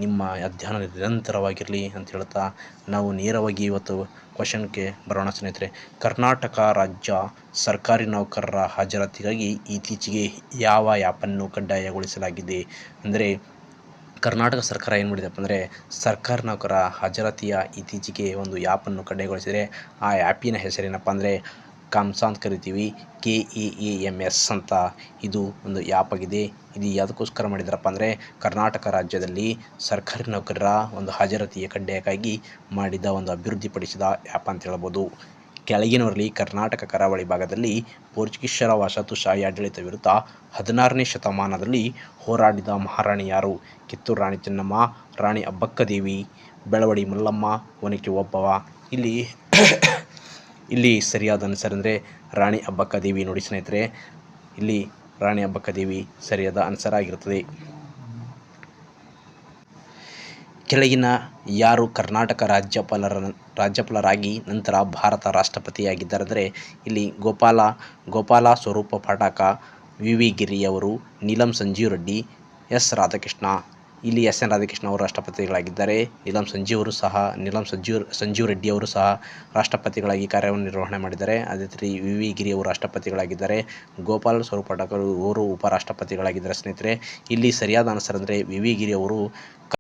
ನಿಮ್ಮ ಅಧ್ಯಯನ ನಿರಂತರವಾಗಿರಲಿ ಅಂತ ಹೇಳ್ತಾ ನಾವು ನೇರವಾಗಿ ಇವತ್ತು ಕ್ವಶನ್ಗೆ ಬರೋಣ ಸ್ನೇಹಿತರೆ. ಕರ್ನಾಟಕ ರಾಜ್ಯ ಸರ್ಕಾರಿ ನೌಕರರ ಹಾಜರಾತಿಗಾಗಿ ಇತ್ತೀಚೆಗೆ ಯಾವ ಆ್ಯಪನ್ನು ಕಡ್ಡಾಯಗೊಳಿಸಲಾಗಿದೆ ಅಂದರೆ ಕರ್ನಾಟಕ ಸರ್ಕಾರ ಏನು ಮಾಡಿದೆಪ್ಪ ಅಂದರೆ ಸರ್ಕಾರಿ ನೌಕರರ ಹಾಜರಾತಿಯ ಇತ್ತೀಚೆಗೆ ಒಂದು ಆ್ಯಪನ್ನು ಕಡ್ಡಾಯಗೊಳಿಸಿದರೆ ಆ ಆ್ಯಪಿನ ಹೆಸರೇನಪ್ಪ ಅಂದರೆ ಕಾಮ್ಸಾ ಅಂತ ಕರಿತೀವಿ, KAAMS ಅಂತ ಇದು ಒಂದು ಆ್ಯಪ್ ಆಗಿದೆ. ಇದು ಯಾವುದಕ್ಕೋಸ್ಕರ ಮಾಡಿದಾರಪ್ಪ ಅಂದರೆ ಕರ್ನಾಟಕ ರಾಜ್ಯದಲ್ಲಿ ಸರ್ಕಾರಿ ನೌಕರರ ಒಂದು ಹಾಜರಾತಿಯ ಕಡ್ಡಾಯಕ್ಕಾಗಿ ಮಾಡಿದ ಒಂದು ಅಭಿವೃದ್ಧಿಪಡಿಸಿದ ಆ್ಯಪ್ ಅಂತ ಹೇಳ್ಬೋದು. ಕೆಳಗಿನವರಲ್ಲಿ ಕರ್ನಾಟಕ ಕರಾವಳಿ ಭಾಗದಲ್ಲಿ ಪೋರ್ಚುಗೀಸರ ವಸಾಹತುಶಾಹಿ ಆಡಳಿತ ವಿರುದ್ಧ 16ನೇ ಶತಮಾನದಲ್ಲಿ ಹೋರಾಡಿದ ಮಹಾರಾಣಿ ಯಾರು? ಕಿತ್ತೂರು ರಾಣಿ ಚೆನ್ನಮ್ಮ, ರಾಣಿ ಅಬ್ಬಕ್ಕದೇವಿ, ಬೆಳವಡಿ ಮಲ್ಲಮ್ಮ, ಒನಕೆ ಓಬವ್ವ. ಇಲ್ಲಿ ಸರಿಯಾದ ಆನ್ಸರ್ ಅಂದರೆ ರಾಣಿ ಅಬ್ಬಕ್ಕದೇವಿ ನೋಡಿ ಸ್ನೇಹಿತರೆ. ಇಲ್ಲಿ ರಾಣಿ ಅಬ್ಬಕ್ಕದೇವಿ ಸರಿಯಾದ ಆನ್ಸರ್ ಆಗಿರುತ್ತದೆ. ಕೆಳಗಿನ ಯಾರು ಕರ್ನಾಟಕ ರಾಜ್ಯಪಾಲರಾಗಿ ನಂತರ ಭಾರತ ರಾಷ್ಟ್ರಪತಿಯಾಗಿದ್ದಾರೆ ಅಂದರೆ ಇಲ್ಲಿ ಗೋಪಾಲ ಸ್ವರೂಪ ಪಾಠಕ, ವಿ ಗಿರಿಯವರು, ನೀಲಂ ಸಂಜೀವ್ ರೆಡ್ಡಿ, ಎಸ್ ರಾಧಾಕೃಷ್ಣ. ಇಲ್ಲಿ ಎಸ್ ಎನ್ ರಾಧಾಕೃಷ್ಣ ಅವರು ರಾಷ್ಟ್ರಪತಿಗಳಾಗಿದ್ದಾರೆ. ನೀಲಂ ಸಂಜೀವ್ ರೆಡ್ಡಿ ಅವರು ಸಹ ರಾಷ್ಟ್ರಪತಿಗಳಾಗಿ ಕಾರ್ಯವನ್ನು ನಿರ್ವಹಣೆ ಮಾಡಿದ್ದಾರೆ. ಅದೇ ರೀತಿ ವಿ ಗಿರಿ ಅವರು ರಾಷ್ಟ್ರಪತಿಗಳಾಗಿದ್ದಾರೆ. ಗೋಪಾಲ ಸ್ವರೂಪ ಪಾಠಕ ಅವರು ಉಪರಾಷ್ಟ್ರಪತಿಗಳಾಗಿದ್ದಾರೆ ಸ್ನೇಹಿತರೆ. ಇಲ್ಲಿ ಸರಿಯಾದ ಆನ್ಸರ್ ಅಂದರೆ ವಿ ಗಿರಿ ಅವರು